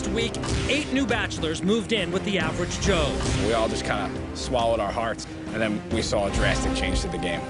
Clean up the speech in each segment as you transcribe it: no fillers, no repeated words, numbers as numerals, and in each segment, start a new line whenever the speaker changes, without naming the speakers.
first week, 8 new bachelors moved in with the average Joe.
We all just kind of swallowed our hearts, and then we saw a drastic change to the game.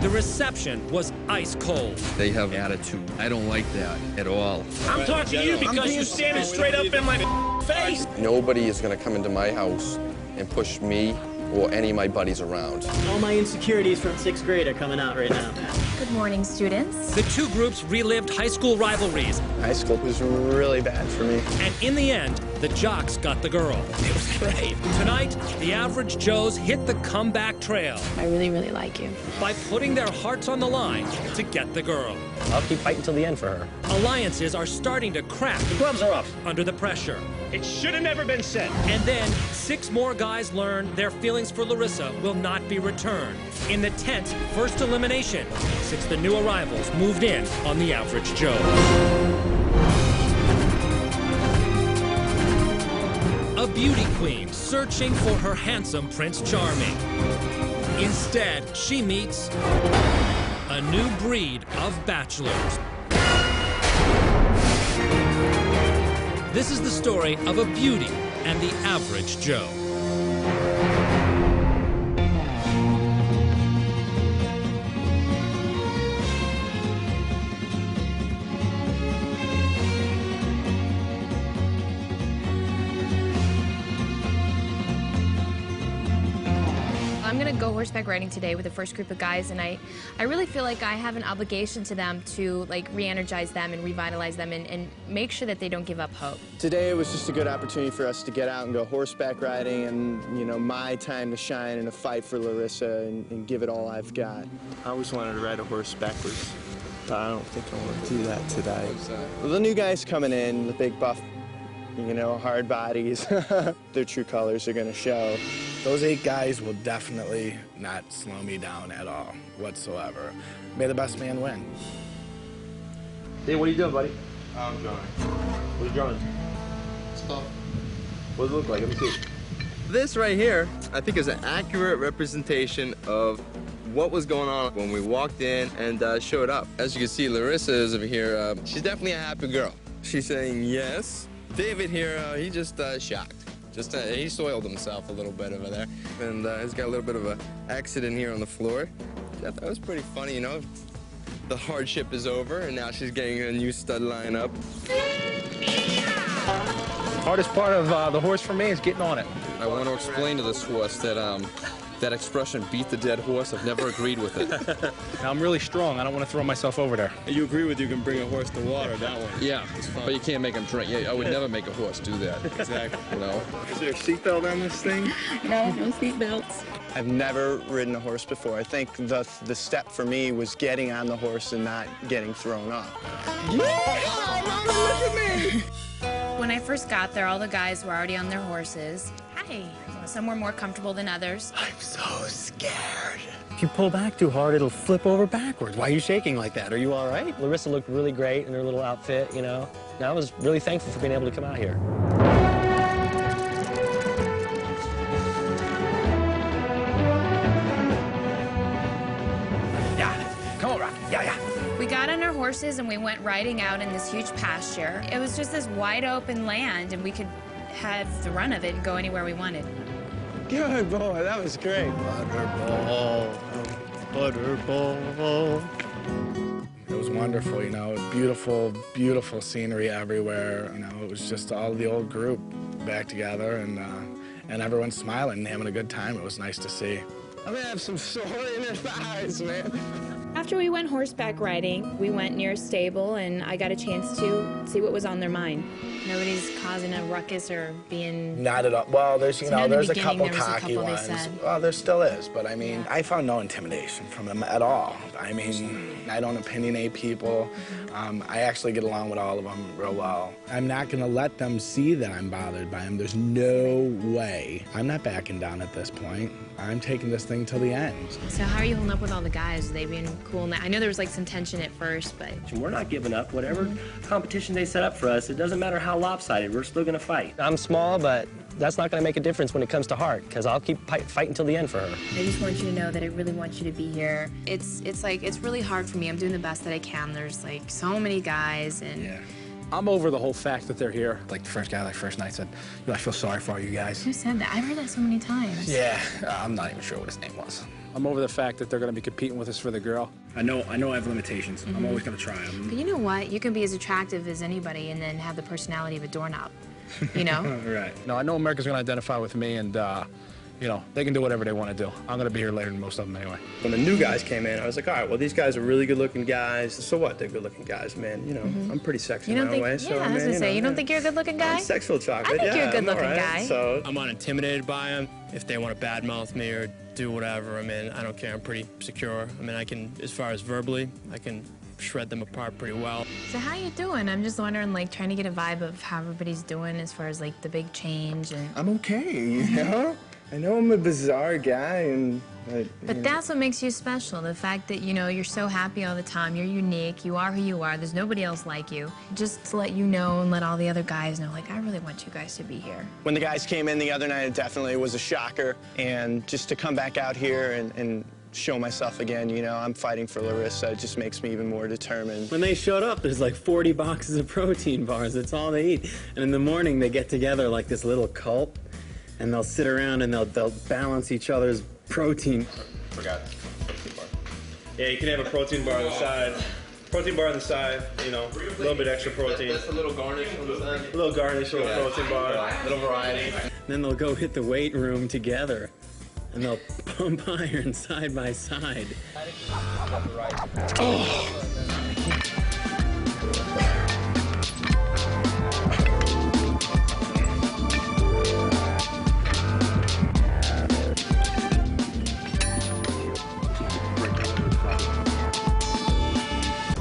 The reception was ice cold.
They have attitude. I don't like that at all.
I'm talking to you because you're standing straight up in my face.
Nobody is going to come into my house and push me or any of my buddies around.
All my insecurities from 6th grade are coming out right now.
Good morning, students.
The two groups relived high school rivalries.
High school was really bad for me.
And in the end, the jocks got the girl.
It was great.
Tonight, the average Joes hit the comeback trail
I really, really like you.
by putting their hearts on the line to get the girl.
I'll keep fighting till the end for her.
Alliances are starting to crack.
The gloves are off.
Under the pressure.
It should have never been said.
And then 6 more guys learn their feelings for Larissa will not be returned. In the tense first elimination, 6 the new arrivals moved in on the average Joe. A beauty queen searching for her handsome Prince Charming. Instead, she meets a new breed of bachelors. This is the story of a beauty and the average Joe.
I'm gonna go horseback riding today with the first group of guys, and I really feel like I have an obligation to them to like re-energize them and revitalize them and make sure that they don't give up hope.
Today was just a good opportunity for us to get out and go horseback riding and, you know, my time to shine in a fight for Larissa and give it all I've got. I always wanted to ride a horse backwards, but I don't think I want to do that today. Well, the new guys coming in, the big buff, you know, hard bodies, their true colors are going to show.
Those 8 guys will definitely not slow me down at all, whatsoever. May the best man win.
Hey, what are you doing, buddy?
I'm drawing.
What are you drawing?
Stuff.
What does it look like? Let me see.
This right here, I think, is an accurate representation of what was going on when we walked in and showed up. As you can see, Larissa is over here. She's definitely a happy girl. She's saying yes. David here, he's just shocked. He soiled himself a little bit over there. And he's got a little bit of an accident here on the floor. I thought that was pretty funny, you know? The hardship is over, and now she's getting a new stud lineup.
Hardest part of the horse for me is getting on it.
I want to explain to this horse that that expression, beat the dead horse, I've never agreed with it.
I'm really strong. I don't want to throw myself over there.
You agree with you can bring a horse to water that way.
Yeah, but you can't make him drink. Yeah, I would never make a horse do that.
Exactly.
You know?
Is there a seatbelt on this thing?
No seatbelts.
I've never ridden a horse before. I think the step for me was getting on the horse and not getting thrown off. Yeah, Mama, look at me!
When I first got there, all the guys were already on their horses. Hi. Some were more comfortable than others.
I'm so scared.
If you pull back too hard, it'll flip over backwards. Why are you shaking like that? Are you all right? Larissa looked really great in her little outfit, you know. And I was really thankful for being able to come out here.
Yeah, come on, Rocky. Yeah.
We got on our horses and we went riding out in this huge pasture. It was just this wide open land, and we could have the run of it and go anywhere we wanted.
Good boy, that was great. Butterball.
It was wonderful, you know, beautiful, beautiful scenery everywhere. You know, it was just all the old group back together, and everyone smiling and having a good time. It was nice to see.
I'm gonna have some soreness eyes, man.
After we went horseback riding, we went near a stable, and I got a chance to see what was on their mind. Nobody's causing a ruckus or being...
Not at all. Well, there's, you know, there's a couple
there was a
cocky
couple,
ones.
they said.
Well, there still is, but I mean,
Yeah.
I found no intimidation from them at all. I mean, I don't opinionate people. I actually get along with all of them real well. I'm not gonna let them see that I'm bothered by them. There's no way. I'm not backing down at this point. I'm taking this thing till the end.
So how are you holding up with all the guys? Are they being cool? I know there was like some tension at first, but...
We're not giving up. Whatever competition they set up for us, it doesn't matter how lopsided, we're still gonna fight. I'm small, but that's not gonna make a difference when it comes to heart, because I'll keep fighting till the end for her.
I just want you to know that I really want you to be here. It's really hard for me. I'm doing the best that I can. There's like so many guys, and
I'm over the whole fact that they're here. Like the first guy, like first night said, I feel sorry for all you guys.
Who said that? I've heard that so many times.
Yeah, I'm not even sure what his name was. I'm over the fact that they're going to be competing with us for the girl. I know I have limitations. I'm always going to try them.
But you know what? You can be as attractive as anybody and then have the personality of a doorknob, you know?
Right. No, I know America's going to identify with me, and, they can do whatever they want to do. I'm going to be here later than most of them anyway.
When the new guys came in, I was like, all right, well, these guys are really good-looking guys. So what? They're good-looking guys, man. I'm pretty sexy in my own way. So,
I was going to say, you don't think you're a good-looking guy?
Sexual chocolate,
I think you're a good-looking guy.
So
I'm not intimidated by them. If they want to badmouth me or do whatever, I mean, I don't care. I'm pretty secure. I mean, I can, as far as verbally, I can shred them apart pretty well.
So how you doing? I'm just wondering, like, trying to get a vibe of how everybody's doing as far as, like, the big change and...
I'm okay, I know I'm a bizarre guy, and...
But that's what makes you special, the fact that, you're so happy all the time, you're unique, you are who you are, there's nobody else like you. Just to let you know and let all the other guys know, like, I really want you guys to be here.
When the guys came in the other night, it definitely was a shocker, and just to come back out here and show myself again, I'm fighting for Larissa, it just makes me even more determined.
When they showed up, there's like 40 boxes of protein bars, that's all they eat. And in the morning, they get together like this little cult, and they'll sit around and they'll balance each other's protein.
Forgot. Yeah, you can have a protein bar on the side. Protein bar on the side, a little bit extra protein.
That's a little garnish on the side.
A little garnish, a little protein bar, a little variety.
Then they'll go hit the weight room together, and they'll pump iron side by side.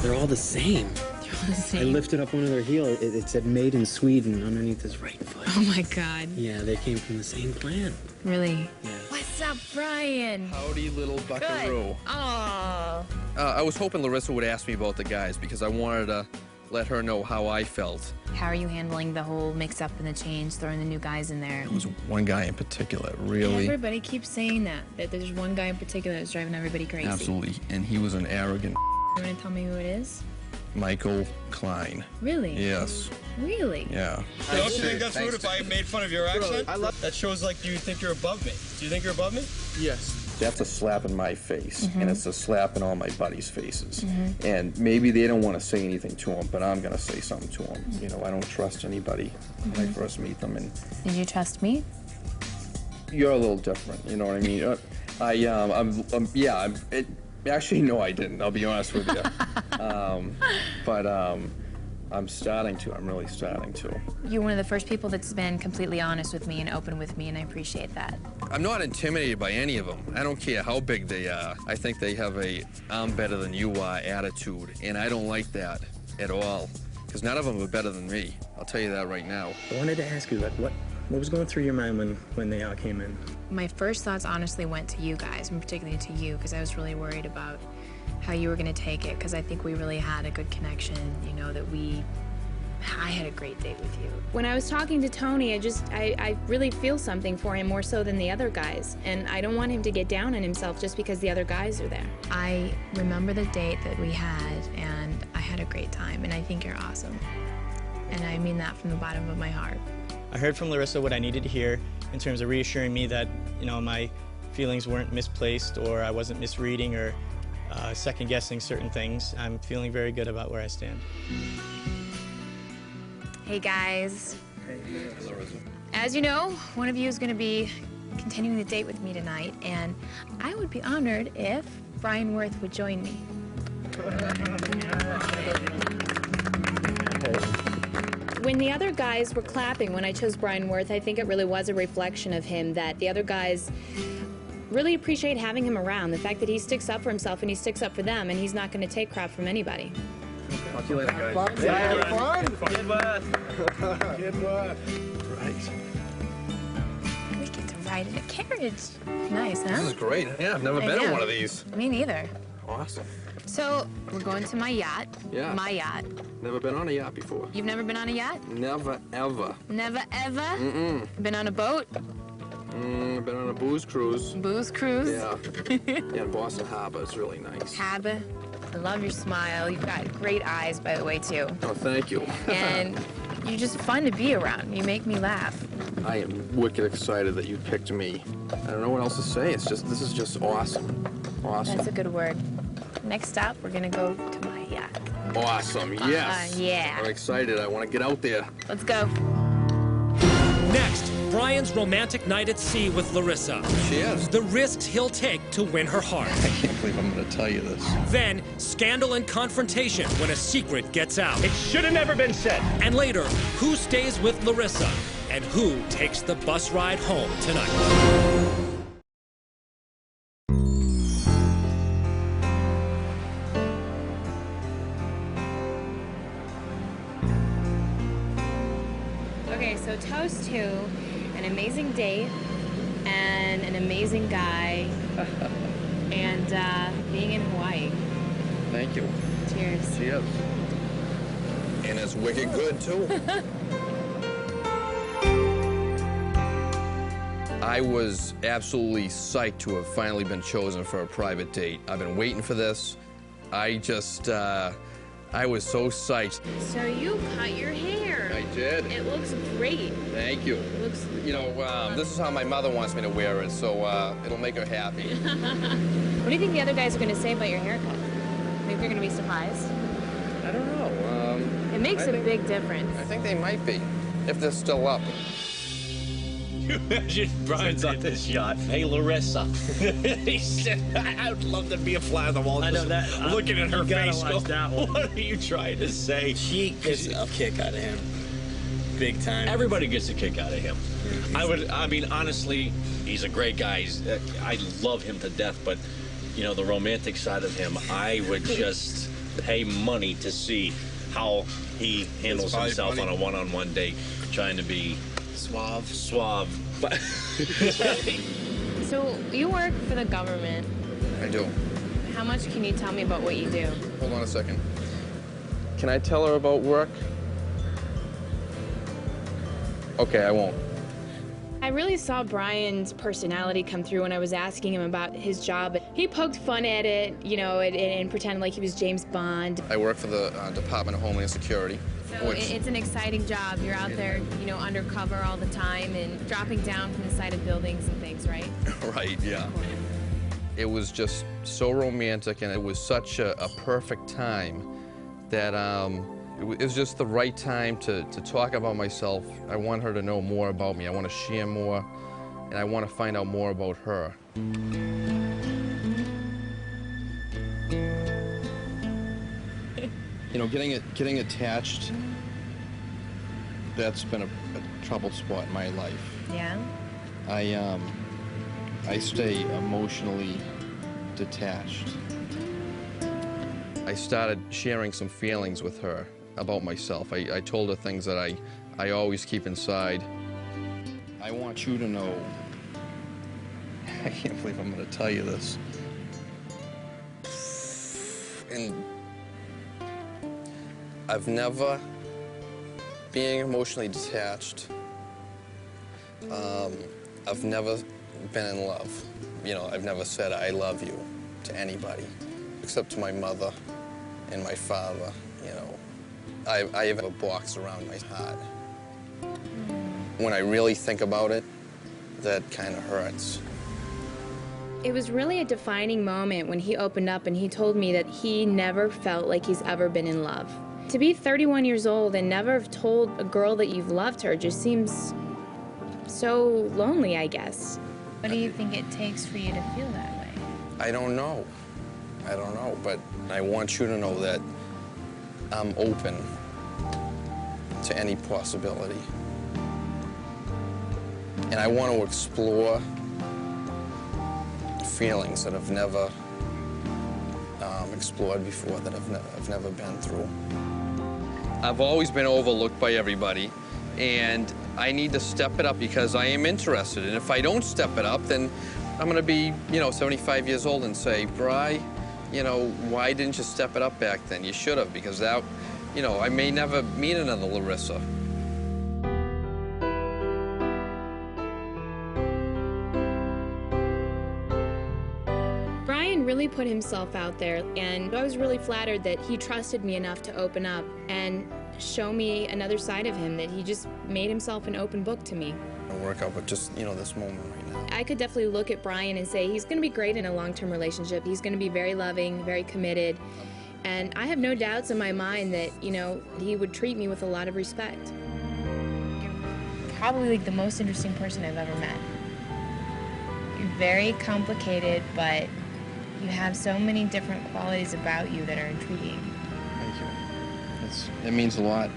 They're all the same.
They're all the same.
I lifted up one of their heels. It said made in Sweden underneath his right foot.
Oh, my God.
Yeah, they came from the same plant.
Really?
Yeah.
What's up, Brian?
Howdy, little buckaroo.
Aw.
I was hoping Larissa would ask me about the guys because I wanted to let her know how I felt.
How are you handling the whole mix-up and the change, throwing the new guys in there?
It was one guy in particular, really.
Everybody keeps saying that there's one guy in particular that's driving everybody crazy.
Absolutely, and he was an arrogant.
You want to tell me who it is?
Michael Klein.
Really?
Yes.
Really?
Yeah.
Don't you think that's rude if I made fun of your accent? That shows like you think you're above me. Do you think you're above me?
Yes.
That's a slap in my face, and it's a slap in all my buddies' faces. And maybe they don't want to say anything to them, but I'm going to say something to them. I don't trust anybody when I first meet them. And
Did you trust me?
you're a little different, you know what I mean? Actually, no, I didn't. I'll be honest with you. But I'm starting to. I'm really starting to.
You're one of the first people that's been completely honest with me and open with me, and I appreciate that.
I'm not intimidated by any of them. I don't care how big they are. I think they have a I'm better than you are attitude, and I don't like that at all, because none of them are better than me. I'll tell you that right now.
I wanted to ask you, like, what was going through your mind when they all came in?
My first thoughts honestly went to you guys, and particularly to you, because I was really worried about how you were going to take it, because I think we really had a good connection, that I had a great date with you.
When I was talking to Tony, I really feel something for him more so than the other guys, and I don't want him to get down on himself just because the other guys are there.
I remember the date that we had, and I had a great time, and I think you're awesome. And I mean that from the bottom of my heart.
I heard from Larissa what I needed to hear in terms of reassuring me that, my feelings weren't misplaced or I wasn't misreading or second-guessing certain things. I'm feeling very good about where I stand.
Hey, guys. Hey, Larissa. As you know, one of you is going to be continuing the date with me tonight, and I would be honored if Brian Worth would join me.
When the other guys were clapping when I chose Brian Worth, I think it really was a reflection of him that the other guys really appreciate having him around. The fact that he sticks up for himself and he sticks up for them, and he's not going to take crap from anybody.
Talk to you later, guys.
Fun.
Good work.
Good work.
Right.
We get to ride in a carriage. Nice, huh?
This is great. Yeah, I've never been on one of these.
Me neither.
Awesome.
So, we're going to my yacht.
Yeah.
My yacht.
Never been on a yacht before.
You've never been on a yacht?
Never, ever.
Never, ever?
Mm-mm.
Been on a boat?
I've been on a booze cruise.
Booze cruise?
Yeah. Yeah, in Boston Harbor. It's really nice.
Harbor? I love your smile. You've got great eyes, by the way, too.
Oh, thank you.
And you're just fun to be around. You make me laugh.
I am wicked excited that you picked me. I don't know what else to say. This is just awesome. Awesome.
That's a good word. Next stop, we're gonna go to my yacht.
Awesome, yes.
Yeah.
I'm excited. I want to get out there.
Let's go.
Next, Brian's romantic night at sea with Larissa.
She is.
The risks he'll take to win her heart.
I can't believe I'm going to tell you this.
Then, scandal and confrontation when a secret gets out.
It should have never been said.
And later, who stays with Larissa and who takes the bus ride home tonight?
Okay, so toast to an amazing date and an amazing guy and being in Hawaii.
Thank you.
Cheers.
Cheers. And it's wicked good, too. I was absolutely psyched to have finally been chosen for a private date. I've been waiting for this. I was so psyched.
So you cut your hair.
I did.
It looks great.
Thank you.
It looks...
You know, this is how my mother wants me to wear it, so it'll make her happy.
What do you think the other guys are going to say about your haircut? Think they're going to be surprised?
I don't know.
It makes a big difference.
I think they might be, if they're still up.
You imagine Brian's on this yacht. Hey, Larissa. He said, I'd love to be a fly on the wall.
I know that.
Looking at her face.
Watch that one.
What are you trying to say?
She gets a kick out of him. Big time.
Everybody gets a kick out of him. I mean, honestly, he's a great guy. I love him to death, but, you know, the romantic side of him, I would just pay money to see how he handles himself on a one-on-one date, trying to be suave. But
So you work for the government.
I do.
How much can you tell me about what you do?
Hold on a second. Can I tell her about work? Okay, I won't.
I really saw Brian's personality come through when I was asking him about his job. He poked fun at it, you know, and pretended like he was James Bond.
I work for the Department of Homeland Security.
So it's an exciting job. You're out there, you know, undercover all the time and dropping down from the side of buildings and things, right?
Right, yeah. It was just so romantic, and it was such a perfect time that it was just the right time to talk about myself. I want her to know more about me. I want to share more, and I want to find out more about her. You know, getting attached, that's been a troubled spot in my life.
Yeah?
I stay emotionally detached. I started sharing some feelings with her about myself. I told her things that I always keep inside. I want you to know, I can't believe I'm going to tell you this. And I've never, being emotionally detached, I've never been in love. You know, I've never said I love you to anybody, except to my mother and my father, you know. I have a box around my heart. When I really think about it, that kind of hurts.
It was really a defining moment when he opened up and he told me that he never felt like he's ever been in love. To be 31 years old and never have told a girl that you've loved her just seems so lonely, I guess.
What do you think it takes for you to feel that way?
I don't know. I don't know, but I want you to know that I'm open to any possibility. And I want to explore feelings that I've never explored before, that I've never been through. I've always been overlooked by everybody, and I need to step it up because I am interested. And if I don't step it up, then I'm going to be, you know, 75 years old and say, Bri, you know, why didn't you step it up back then? You should have, because that, you know, I may never meet another Larissa.
Brian really really put himself out there, and I was really flattered that he trusted me enough to open up and show me another side of him, that he just made himself an open book to me.
Work out with just, this moment right now.
I could definitely look at Brian and say he's going to be great in a long-term relationship. He's going to be very loving, very committed, and I have no doubts in my mind that, he would treat me with a lot of respect.
You're probably like the most interesting person I've ever met. You're very complicated, but you have so many different qualities about you that are intriguing.
Thank you. It means a lot.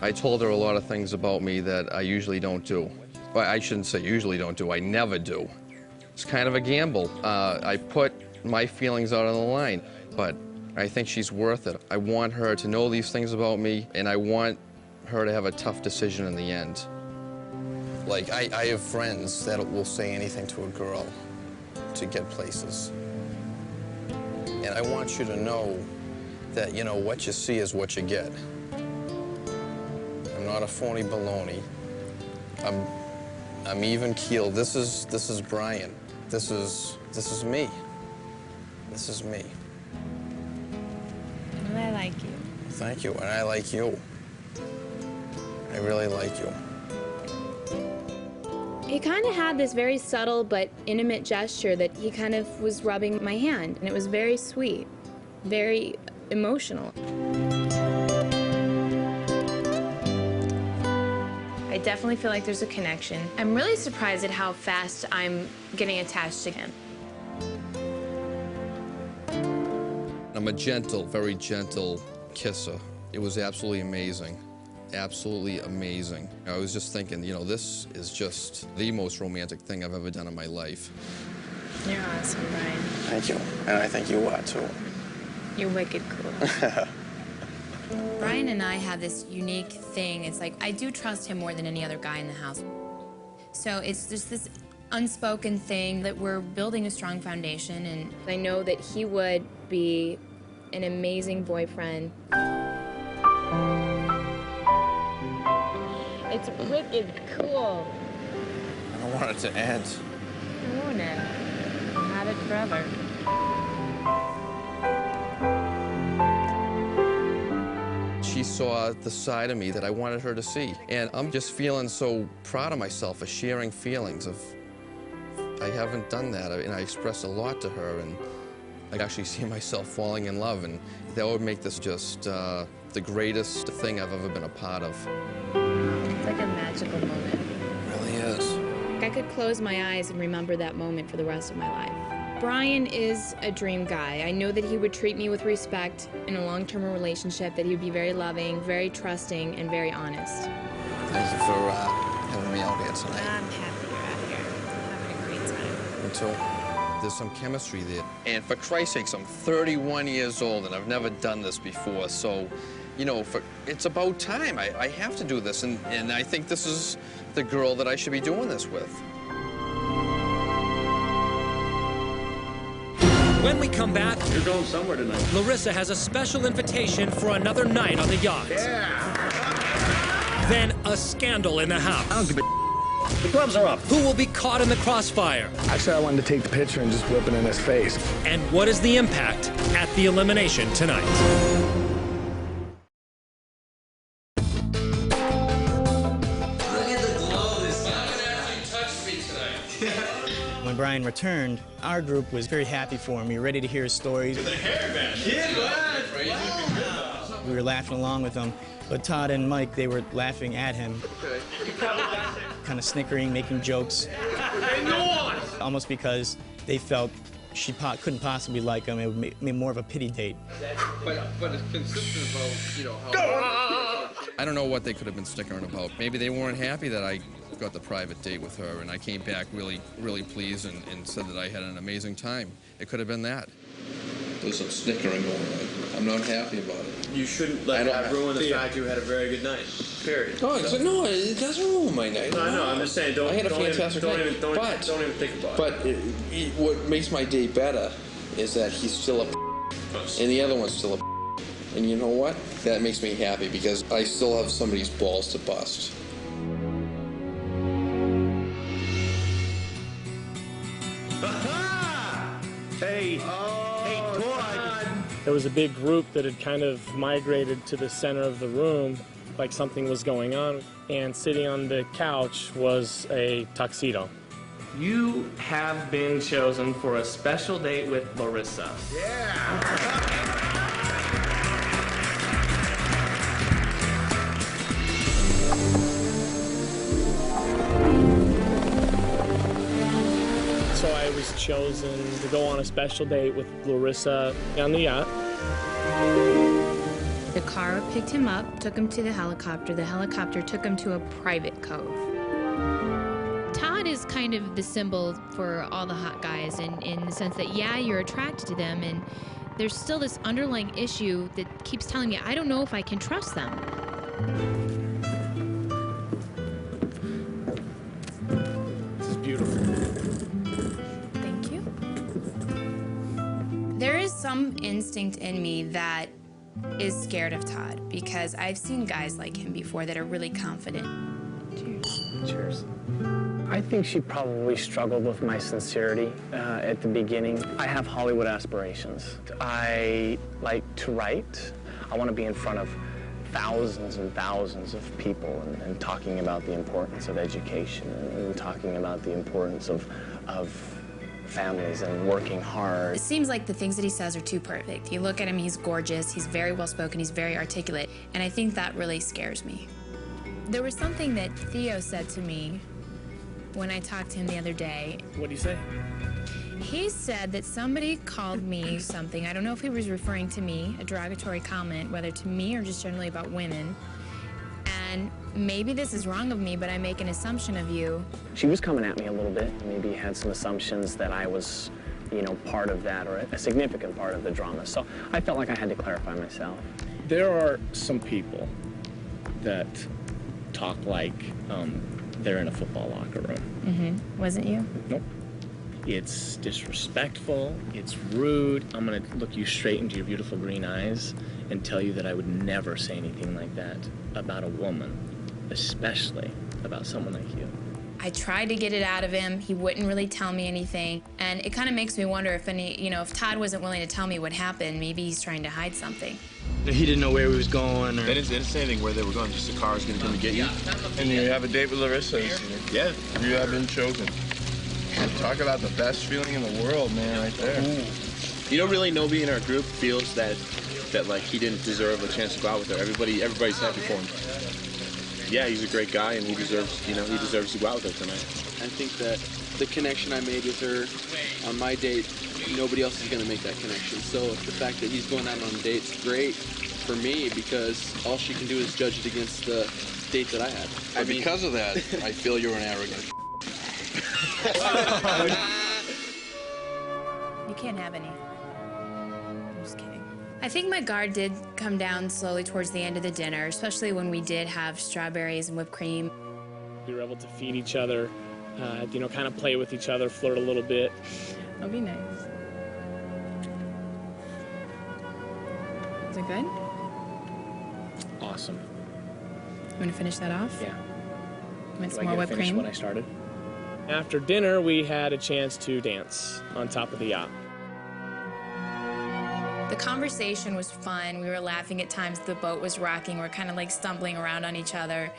I told her a lot of things about me that I usually don't do. Well, I shouldn't say usually don't do, I never do. It's kind of a gamble. I put my feelings out on the line, but I think she's worth it. I want her to know these things about me, and I want her to have a tough decision in the end. Like, I have friends that will say anything to a girl to get places. And I want you to know that, what you see is what you get. I'm not a phony baloney. I'm even keeled. This is Brian. This is me. This is me.
Well, I like you.
Thank you, and I like you. I really like you.
He kind of had this very subtle but intimate gesture that he kind of was rubbing my hand, and it was very sweet, very emotional.
I definitely feel like there's a connection. I'm really surprised at how fast I'm getting attached to him.
I'm a gentle, very gentle kisser. It was absolutely amazing. Absolutely amazing. I was just thinking, this is just the most romantic thing I've ever done in my life.
You're awesome, Brian.
Thank you. And I think you are, too.
You're wicked cool. Brian and I have this unique thing. It's like, I do trust him more than any other guy in the house. So it's just this unspoken thing that we're building a strong foundation, and
I know that he would be an amazing boyfriend. It's wicked cool.
I don't want it to end.
It won't end. We'll have it forever.
She saw the side of me that I wanted her to see. And I'm just feeling so proud of myself for sharing feelings of, I haven't done that, and I expressed a lot to her, and I actually see myself falling in love, and that would make this just the greatest thing I've ever been a part of.
It's like a magical moment.
It really is.
I could close my eyes and remember that moment for the rest of my life. Brian is a dream guy. I know that he would treat me with respect in a long-term relationship, that he would be very loving, very trusting, and very honest.
Thank you for having me out here tonight.
I'm happy you're out here. I'm having a great time.
Me too. There's some chemistry there. And for Christ's sakes, I'm 31 years old, and I've never done this before, so, it's about time. I have to do this, and I think this is the girl that I should be doing this with.
When we come back,
you're going somewhere tonight.
Larissa has a special invitation for another night on the yacht.
Yeah.
Then a scandal in the house.
I don't give a The gloves are up.
Who will be caught in the crossfire?
Actually, I wanted to take the picture and just whip it in his face.
And what is the impact at the elimination tonight?
When Brian returned, our group was very happy for him. We were ready to hear his stories.
The hairband. Yeah,
wow. We were laughing along with him, but Todd and Mike, they were laughing at him.
Okay.
Kind of snickering, making jokes. Almost because they felt she couldn't possibly like him. It would be more of a pity date.
But it's consistent about, how...
I don't know what they could have been snickering about. Maybe they weren't happy that I got the private date with her, and I came back really, really pleased and said that I had an amazing time. It could have been that. There's some snickering going on. I'm not happy about it.
You shouldn't let that ruin the fact you had a very good night. Period.
No, no, it doesn't ruin my night.
No, I know. I'm just saying, don't.
I had a fantastic night.
Don't even think about
it. But what makes my day better is that he's still a and the other one's still a and you know what? That makes me happy because I still have somebody's balls to bust.
Hey.
There was a big group that had kind of migrated to the center of the room, like something was going on, and sitting on the couch was a tuxedo. You have been chosen for a special date with Larissa. So I was chosen to go on a special date with Larissa on the yacht.
The car picked him up, took him to the helicopter. The helicopter took him to a private cove. Todd is kind of the symbol for all the hot guys in the sense that, yeah, you're attracted to them, and there's still this underlying issue that keeps telling me, I don't know if I can trust them.
This is beautiful.
Thank you. There is some instinct in me that is scared of Todd because I've seen guys like him before that are really confident.
Cheers. Cheers. I think she probably struggled with my sincerity at the beginning. I have Hollywood aspirations. I like to write. I want to be in front of thousands and thousands of people and talking about the importance of education and talking about the importance of families and working hard.
It seems like the things that he says are too perfect. You look at him, he's gorgeous, he's very well spoken, he's very articulate, and I think that really scares me. There was something that Theo said to me when I talked to him the other day.
What'd he say?
He said that somebody called me something. I don't know if he was referring to me, a derogatory comment, whether to me or just generally about women. And maybe this is wrong of me, but I make an assumption of you.
She was coming at me a little bit, maybe had some assumptions that I was, you know, part of that or a significant part of the drama. So I felt like I had to clarify myself.
There are some people that talk like they're in a football locker room.
Mm-hmm. Wasn't you?
Nope. It's disrespectful, it's rude. I'm gonna look you straight into your beautiful green eyes and tell you that I would never say anything like that about a woman, especially about someone like you.
I tried to get it out of him. He wouldn't really tell me anything. And it kind of makes me wonder if if Todd wasn't willing to tell me what happened, maybe he's trying to hide something.
He didn't know where he was going. Or...
They didn't say anything where they were going, just the car was going to come to get you.
And you have a date with Larissa.
Yeah.
You have been chosen. Talk about the best feeling in the world, man, right there.
Ooh.
You know, really nobody in our group feels that like he didn't deserve a chance to go out with her. Everybody's happy for him. Yeah, he's a great guy, and he deserves to go out with her tonight.
I think that the connection I made with her on my date, nobody else is going to make that connection. So the fact that he's going out on a date's great for me because all she can do is judge it against the date that I had.
And because of that, I feel you're an arrogant.
You can't have any. I'm just kidding. I think my guard did come down slowly towards the end of the dinner, especially when we did have strawberries and whipped cream.
We were able to feed each other, kind of play with each other, flirt a little bit.
That'll be nice. Is it good?
Awesome.
You want to finish that off?
Yeah.
Want some more whipped cream?
When I started. After dinner, we had a chance to dance on top of the yacht.
The conversation was fun. We were laughing at times. The boat was rocking. We're kind of like stumbling around on each other.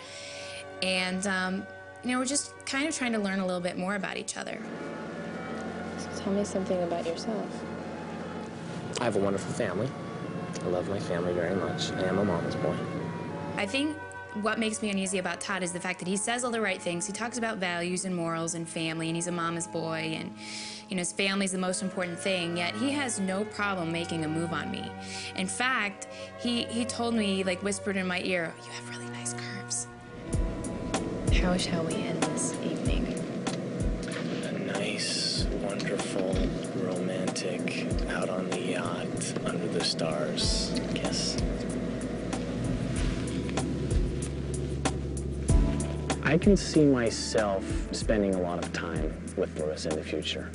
And, we're just kind of trying to learn a little bit more about each other.
So tell me something about yourself.
I have a wonderful family. I love my family very much. I am a mama's boy.
I think what makes me uneasy about Todd is the fact that he says all the right things. He talks about values and morals and family, and he's a mama's boy, and his family's the most important thing, yet he has no problem making a move on me. In fact, he told me, like whispered in my ear, you have really nice curves. How shall we end this evening?
A nice, wonderful, romantic, out on the yacht, under the stars kiss. I can see myself spending a lot of time with Larissa in the future.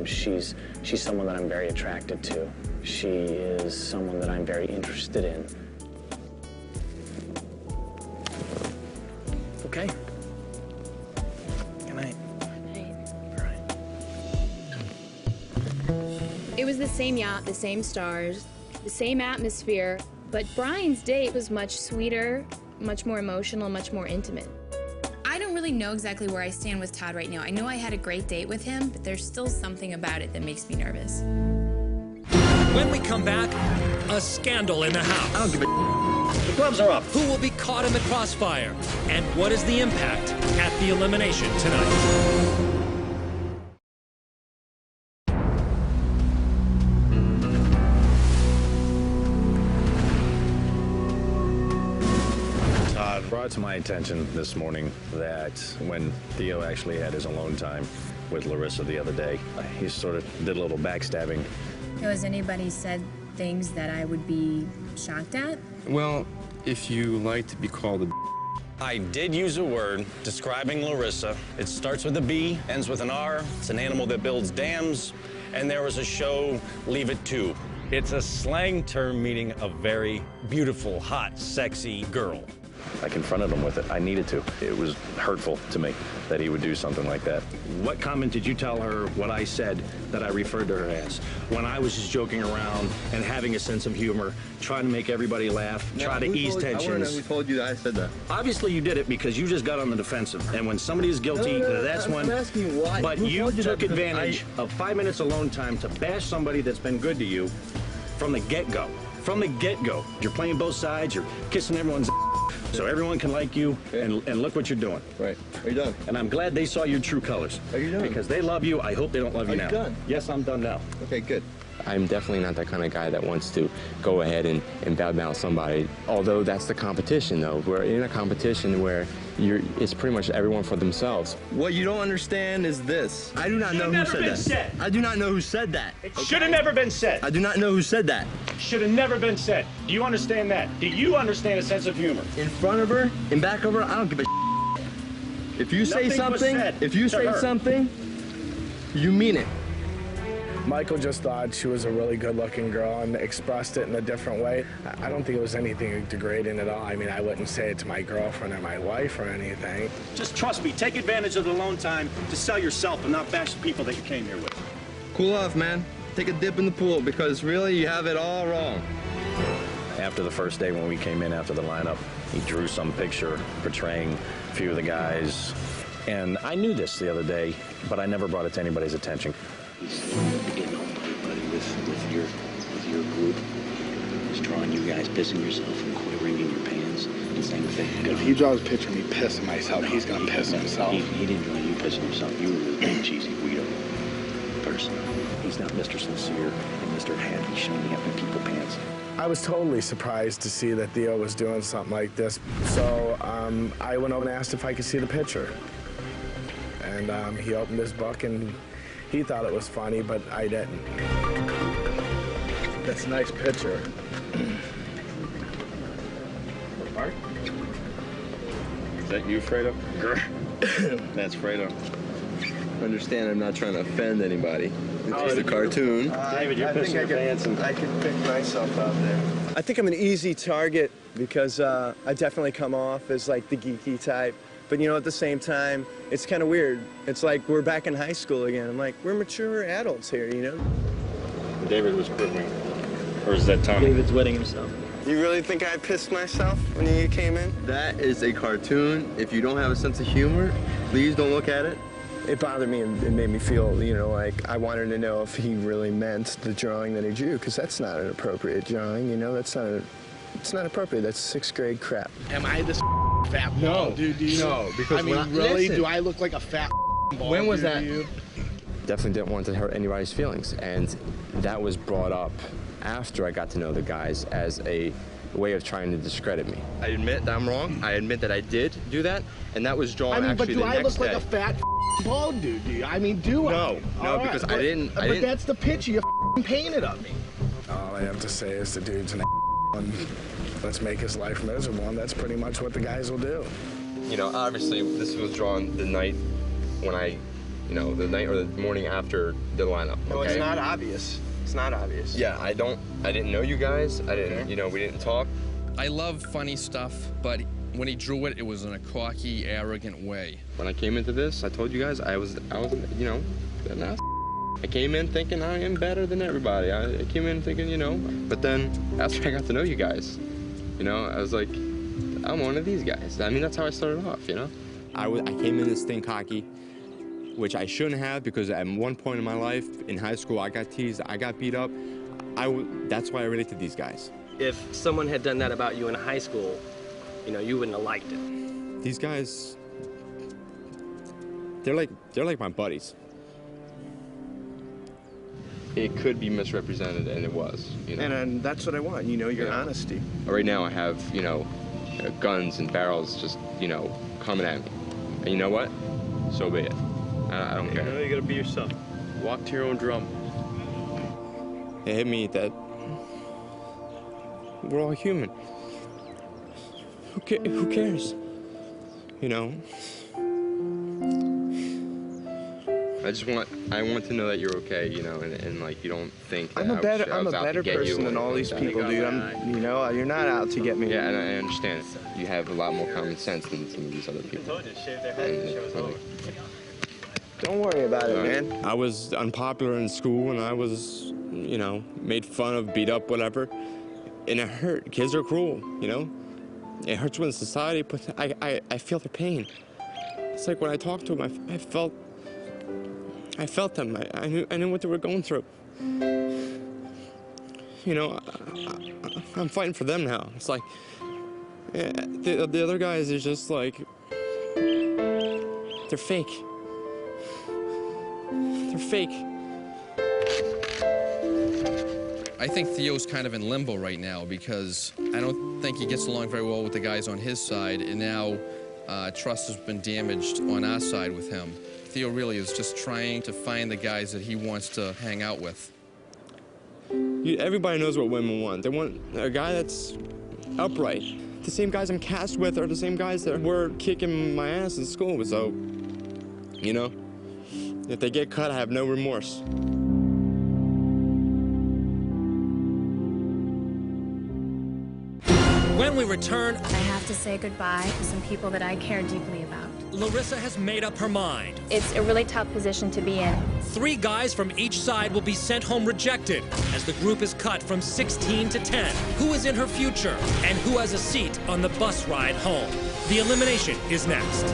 She's someone that I'm very attracted to. She is someone that I'm very interested in. Okay. Good night.
Good night. It was the same yacht, the same stars, The same atmosphere, but Brian's date was much sweeter, much more emotional, much more intimate.
I don't really know exactly where I stand with Todd right now. I know I had a great date with him, but there's still something about it that makes me nervous.
When we come back, a scandal in the house.
I don't give a. The gloves are up.
Who will be caught in the crossfire? And what is the impact at the elimination tonight?
Brought to my attention this morning that when Theo actually had his alone time with Larissa the other day, he sort of did a little backstabbing.
Has anybody said things that I would be shocked at?
Well, if you like to be called a
I did use a word describing Larissa. It starts with a B, ends with an R. It's an animal that builds dams, and there was a show, Leave It To. It's a slang term meaning a very beautiful, hot, sexy girl. I confronted him with it. I needed to. It was hurtful to me that he would do something like that. What comment did you tell her what I said that I referred to her as? When I was just joking around and having a sense of humor, trying to make everybody laugh, try to ease tensions.
I want to know who told you that I said that.
Obviously you did it because you just got on the defensive. And when somebody is guilty, that's when...
I'm asking you why.
But you took advantage of 5 minutes alone time to bash somebody that's been good to you from the get-go. From the get-go. You're playing both sides, you're kissing everyone's so everyone can like you, and look what you're doing.
Right. Are you done?
And I'm glad they saw your true colors.
Are you done?
Because they love you. I hope they don't love you now.
Are you done?
Yes, I'm done now.
Okay, good.
I'm definitely not that kind of guy that wants to go ahead and bow down somebody. Although that's the competition, though. We're in a competition where it's pretty much everyone for themselves.
What you don't understand is this. I do not know who said that. I do not know who said that.
It should have never been said.
I do not know who said that.
Should have never been said. Do you understand that? Do you understand a sense of humor?
In front of her, in back of her, I don't give a If you say something, you mean it.
Michael just thought she was a really good-looking girl and expressed it in a different way. I don't think it was anything degrading at all. I mean, I wouldn't say it to my girlfriend or my wife or anything.
Just trust me. Take advantage of the alone time to sell yourself and not bash the people that you came here with.
Cool off, man. Take a dip in the pool because really you have it all wrong.
After the first day when we came in after the lineup, he drew some picture portraying a few of the guys. And I knew this the other day, but I never brought it to anybody's attention.
Getting all buddy with your group, just drawing you guys pissing yourself and quivering in your pants and saying things.
If he draws a picture of me pissing myself, he's gonna piss himself.
He didn't draw you pissing yourself. You were a big cheesy weirdo person.
He's not Mr. Sincere and Mr. Happy shining up in people's pants.
I was totally surprised to see that Theo was doing something like this. So I went over and asked if I could see the picture. And he opened his book and he thought it was funny, but I didn't. That's a nice picture.
Mark? Is that you, Fredo? That's Fredo.
Understand, I'm not trying to offend anybody. It's just a cartoon.
David, you're pissing your pants and I can pick myself out there. I think I'm an easy target because I definitely come off as like the geeky type. But you know, at the same time, it's kind of weird. It's like we're back in high school again. I'm like, we're mature adults here, you know?
David was proving. Or is that Tommy?
David's wetting himself.
You really think I pissed myself when you came in?
That is a cartoon. If you don't have a sense of humor, please don't look at it.
It bothered me and it made me feel, you know, like I wanted to know if he really meant the drawing that he drew, because that's not an appropriate drawing, you know? It's not appropriate. That's 6th grade crap.
Am I this fat ball dude to you?
No, because
I mean, really? Do I look like a fat ball
When was
dude
that?
to you?
Definitely didn't want to hurt anybody's feelings, and that was brought up after I got to know the guys as a way of trying to discredit me.
I admit that I'm wrong. I admit that I did do that, and that was drawn actually the next day.
But do I look like a fat bald dude? Do you? I mean, do I?
No, because I didn't.
But that's the picture you painted of me. All I have to say is the dude's an and let's make his life miserable, and that's pretty much what the guys will do.
You know, obviously, this was drawn the night when the night or the morning after the lineup.
No,
okay?
it's not obvious. It's not obvious.
Yeah, I didn't know you guys. I didn't, we didn't talk.
I love funny stuff, but when he drew it, it was in a cocky, arrogant way.
When I came into this, I told you guys I was an ass. I came in thinking I am better than everybody. I came in thinking, you know, but then after I got to know you guys, you know, I was like, I'm one of these guys. I mean, that's how I started off, you know? I came in this thing cocky, which I shouldn't have, because at one point in my life, in high school, I got teased, I got beat up. That's why I relate to these guys.
If someone had done that about you in high school, you know, you wouldn't have liked it.
These guys, they're like my buddies. It could be misrepresented, and it was, you know?
And that's what I want, you know, your honesty.
Right now I have, you know, guns and barrels just, you know, coming at me. And you know what? So be it. I don't care.
You know, you gotta be yourself.
Walk to your own drum. It hit me that we're all human. Who cares? You know? I want to know that you're okay, you know, and like you don't think that
I'm a better person than all these people, dude. You know, you're not out to get me.
Yeah, and I understand. You have a lot more common sense than some of these other people.
Don't worry about it, man.
I was unpopular in school, and I was, you know, made fun of, beat up, whatever, and it hurt. Kids are cruel, you know. It hurts when society, but I feel their pain. It's like when I talked to them, I felt them. I knew what they were going through. You know, I'm fighting for them now. It's like, yeah, the other guys is just like, they're fake. They're fake.
I think Theo's kind of in limbo right now because I don't think he gets along very well with the guys on his side, and now trust has been damaged on our side with him. Theo really is just trying to find the guys that he wants to hang out with.
Everybody knows what women want. They want a guy that's upright. The same guys I'm cast with are the same guys that were kicking my ass in school. So, you know, if they get cut, I have no remorse.
When we return,
I have to say goodbye to some people that I care deeply about.
Larissa has made up her mind.
It's a really tough position to be in.
3 guys from each side will be sent home rejected as the group is cut from 16 to 10. Who is in her future and who has a seat on the bus ride home? The elimination is next.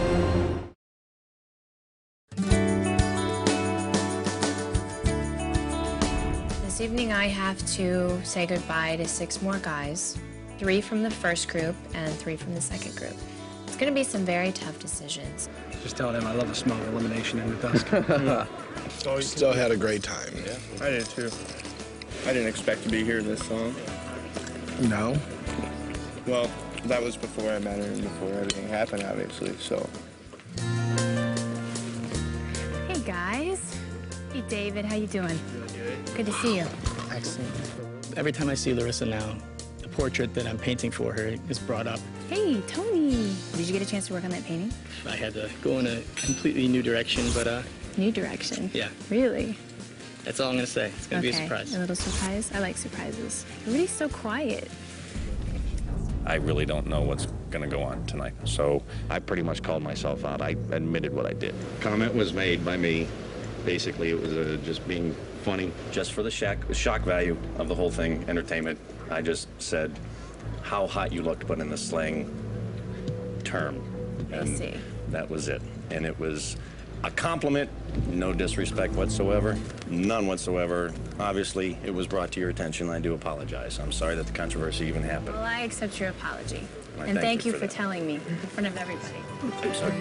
This evening I have to say goodbye to 6 more guys. 3 from the first group and 3 from the second group. It's going to be some very tough decisions.
Just tell them I love the smell of elimination in the dusk.
Still had a great time.
Yeah, I did too. I didn't expect to be here this long.
No?
Well, that was before I met her and before everything happened, obviously, so.
Hey guys. Hey David, how you doing? Good to see you.
Excellent. Every time I see Larissa now, the portrait that I'm painting for her is brought up.
Hey, Tony. Did you get a chance to work on that painting?
I had to go in a completely new direction, but
New direction?
yeah,
Really?
that's all I'm gonna say. It's gonna be a surprise.
A little surprise? I like surprises. Everybody's so quiet.
I really don't know what's going to go on tonight. So I pretty much called myself out. I admitted what I did.
Comment was made by me. Basically, it was just being funny.
Just for the shock value of the whole thing, entertainment, I just said how hot you looked, but in the slang term. And
I see.
that was it. And it was a compliment, no disrespect whatsoever, none whatsoever. Obviously, it was brought to your attention. I do apologize. I'm sorry that the controversy even happened.
Well, I accept your apology.
I
And thank you for
that.
telling me in front of everybody.
I'm sorry.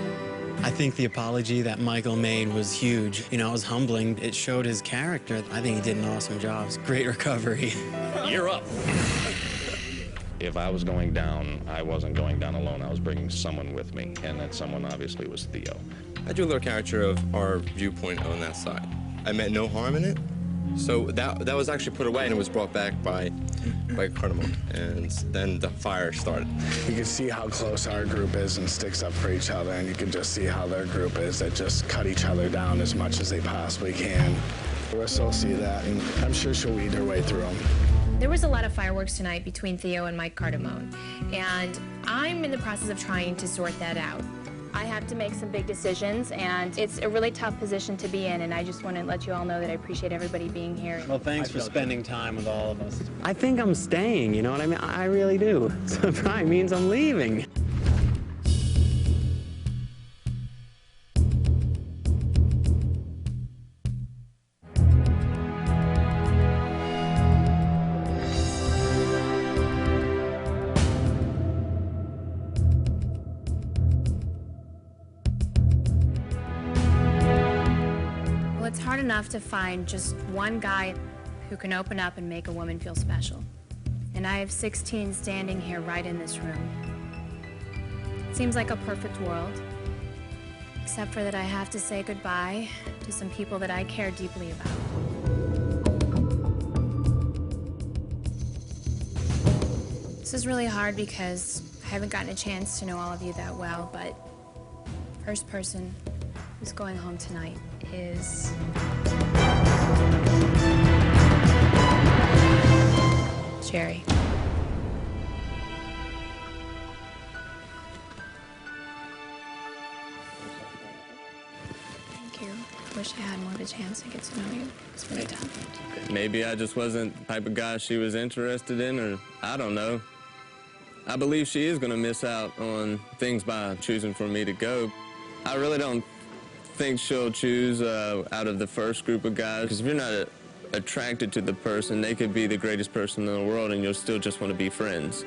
I think the apology that Michael made was huge. You know, it was humbling. It showed his character. I think he did an awesome job. It's great recovery.
You're up. If I was going down, I wasn't going down alone. I was bringing someone with me, and that someone obviously was Theo.
I drew a little caricature of our viewpoint on that side. I meant no harm in it, so that was actually put away and it was brought back by Cardamom, and then the fire started.
You can see how close our group is and sticks up for each other, and you can just see how their group is that just cut each other down as much as they possibly can. Larissa will see that, and I'm sure she'll weed her way through them.
There was a lot of fireworks tonight between Theo and Mike Cardamone, and I'm in the process of trying to sort that out.
I have to make some big decisions, and it's a really tough position to be in, and I just want to let you all know that I appreciate everybody being here.
Well, thanks for spending time with all of us. I think I'm staying, you know what I mean? I really do. So it probably means I'm leaving.
It's hard enough to find just one guy who can open up and make a woman feel special. And I have 16 standing here right in this room. It seems like a perfect world, except for that I have to say goodbye to some people that I care deeply about. This is really hard because I haven't gotten a chance to know all of you that well, but the first person who's going home tonight is Jerry. Thank you. I wish I had more of a chance to get to know you. It's really tough.
Maybe I just wasn't the type of guy she was interested in, or I don't know. I believe she is going to miss out on things by choosing for me to go. I really don't think she'll choose out of the first group of guys, because if you're not attracted to the person, they could be the greatest person in the world and you'll still just want to be friends.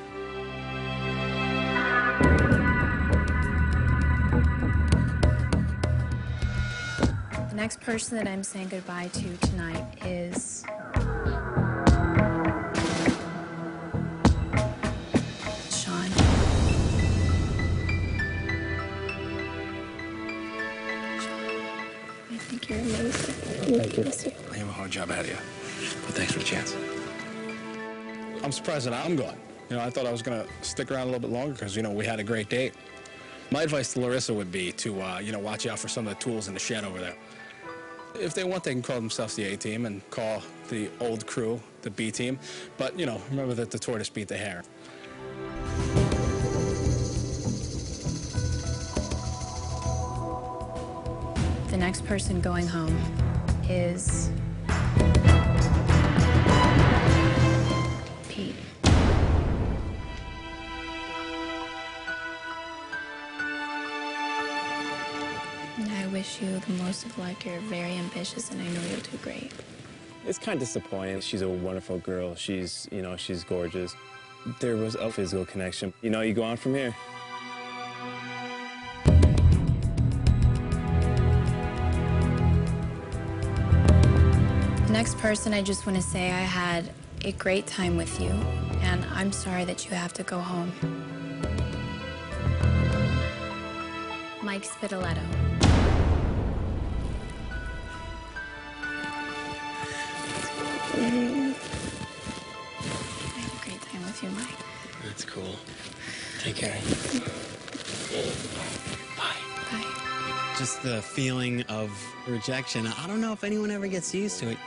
The next person that I'm saying goodbye to tonight is Sean. I think you're amazing.
Thank you.
Miss you.
I have a hard job ahead of you, but thanks for the chance. I'm surprised that I'm gone. You know, I thought I was going to stick around a little bit longer because, you know, we had a great date. My advice to Larissa would be to, you know, watch out for some of the tools in the shed over there. If they want, they can call themselves the A-team and call the old crew the B-team. But, you know, remember that the tortoise beat the hare.
The next person going home is Pete. And I wish you the most of luck. You're very ambitious, and I know you'll do great.
It's kind of disappointing. She's a wonderful girl. She's, you know, she's gorgeous. There was a physical connection. You know, you go on from here.
The next person, I just want to say I had a great time with you, and I'm sorry that you have to go home. Mike Spitaletto. I had a great time with you, Mike.
That's cool. Take care. Bye. Just the feeling of rejection. I don't know if anyone ever gets used to it.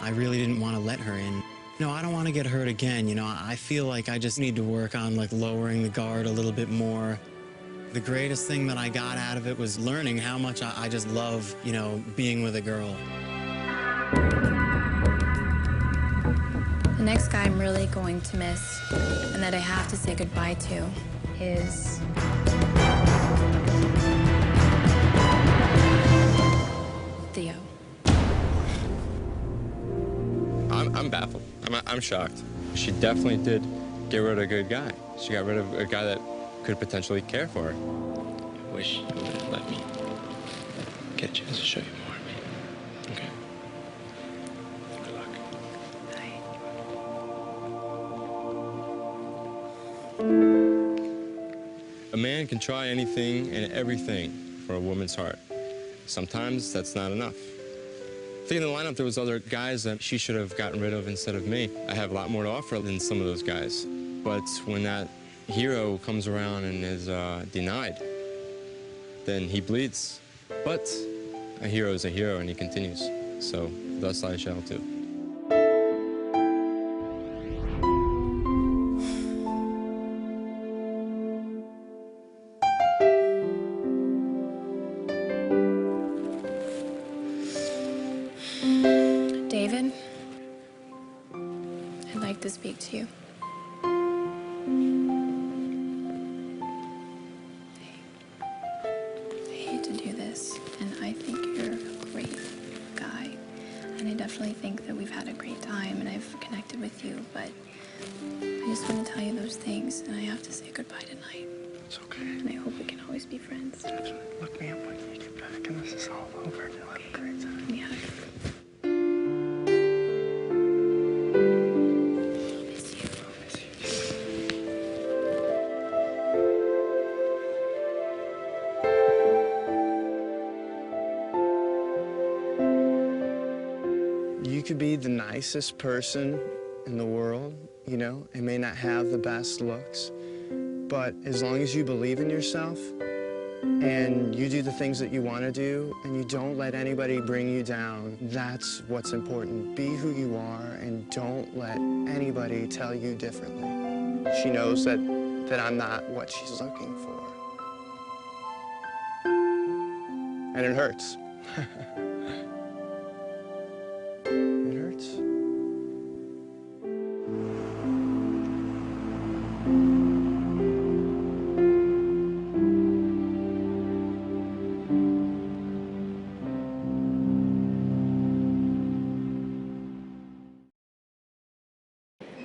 I really didn't want to let her in. No, I don't want to get hurt again. You know, I feel like I just need to work on, like, lowering the guard a little bit more. The greatest thing that I got out of it was learning how much I just love, you know, being with a girl.
The next guy I'm really going to miss, and that I have to say goodbye to, is Theo.
I'm baffled. I'm shocked. She definitely did get rid of a good guy. She got rid of a guy that could potentially care for her.
I wish you would have let me get a chance to show you more of me. Okay? Good luck.
A man can try anything and everything for a woman's heart. Sometimes that's not enough. I think in the lineup there was other guys that she should have gotten rid of instead of me. I have a lot more to offer than some of those guys. But when that hero comes around and is denied, then he bleeds. But a hero is a hero, and he continues. So thus I shall too.
speak to you. I hate to do this, and I think you're a great guy. And I definitely think that we've had a great time, and I've connected with you, but I just want to tell you those things, and I have to say goodbye tonight.
It's okay.
And I hope we can always be friends.
Look, man, when you get back and this is all over, you'll have a great time.
Yeah.
You could be the nicest person in the world, you know, and may not have the best looks, but as long as you believe in yourself and you do the things that you want to do and you don't let anybody bring you down, that's what's important. Be who you are and don't let anybody tell you differently. She knows that I'm not what she's looking for. And it hurts. It hurts.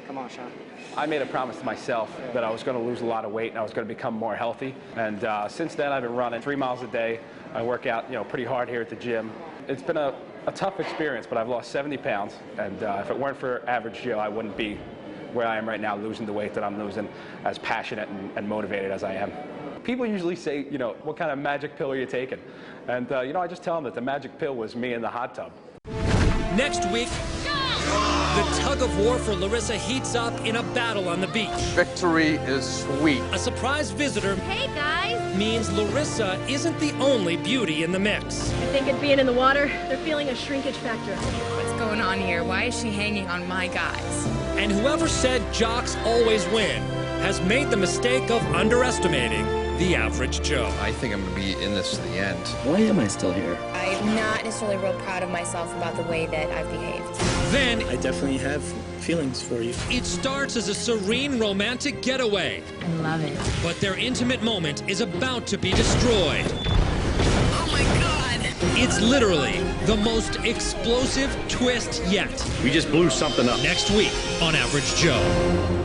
Come on, Sean. I made a promise to myself that I was going to lose a lot of weight and I was going to become more healthy. And since then, I've been running 3 miles a day. I work out, pretty hard here at the gym. It's been a tough experience, but I've lost 70 pounds. And if it weren't for average Joe, I wouldn't be where I am right now, losing the weight that I'm losing, as passionate and motivated as I am. People usually say, what kind of magic pill are you taking? And, I just tell them that the magic pill was me in the hot tub.
Next week, the tug of war for Larissa heats up in a battle on the beach.
Victory is sweet.
A surprise visitor
Hey, guys!
means Larissa isn't the only beauty in the mix.
I think it being in the water, they're feeling a shrinkage factor.
What's going on here? Why is she hanging on my guys?
And whoever said jocks always win has made the mistake of underestimating the average Joe.
I think I'm going to be in this to the end.
Why am I still here?
I'm not necessarily real proud of myself about the way that I've behaved.
Then,
I definitely have feelings for you.
it starts as a serene romantic getaway.
I love it.
But their intimate moment is about to be destroyed.
Oh my God!
It's literally the most explosive twist yet.
We just blew something up.
Next week on Average Joe.